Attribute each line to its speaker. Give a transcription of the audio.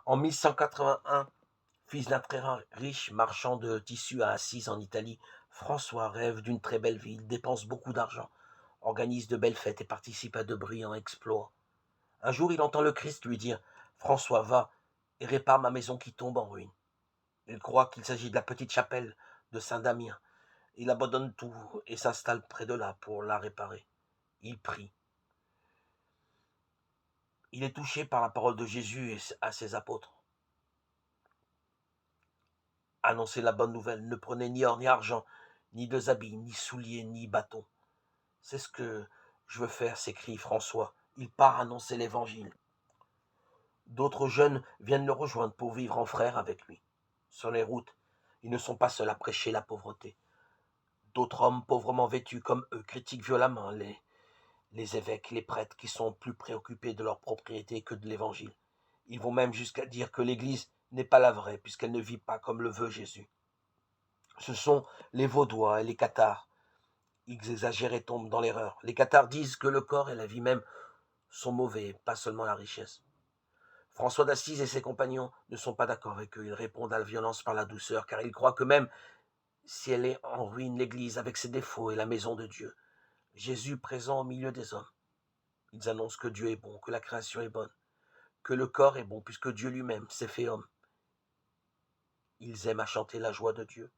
Speaker 1: En 1181, fils d'un très riche marchand de tissus à Assise en Italie, François rêve d'une très belle ville, dépense beaucoup d'argent, organise de belles fêtes et participe à de brillants exploits. Un jour, il entend le Christ lui dire: François, va et répare ma maison qui tombe en ruine. Il croit qu'il s'agit de la petite chapelle de Saint-Damien. Il abandonne tout et s'installe près de là pour la réparer. Il prie. Il est touché par la parole de Jésus et à ses apôtres. Annoncez la bonne nouvelle, ne prenez ni or ni argent, ni deux habits, ni souliers, ni bâton. C'est ce que je veux faire, s'écrie François. Il part annoncer l'évangile. D'autres jeunes viennent le rejoindre pour vivre en frères avec lui. Sur les routes, ils ne sont pas seuls à prêcher la pauvreté. D'autres hommes pauvrement vêtus comme eux critiquent violemment les évêques, les prêtres qui sont plus préoccupés de leur propriété que de l'évangile. Ils vont même jusqu'à dire que l'Église n'est pas la vraie puisqu'elle ne vit pas comme le veut Jésus. Ce sont les Vaudois et les Cathares. Ils exagèrent et tombent dans l'erreur. Les Cathares disent que le corps et la vie même sont mauvais, pas seulement la richesse. François d'Assise et ses compagnons ne sont pas d'accord avec eux. Ils répondent à la violence par la douceur, car ils croient que même si elle est en ruine, l'Église, avec ses défauts, est la maison de Dieu, Jésus présent au milieu des hommes. Ils annoncent que Dieu est bon, que la création est bonne, que le corps est bon, puisque Dieu lui-même s'est fait homme. Ils aiment à chanter la joie de Dieu.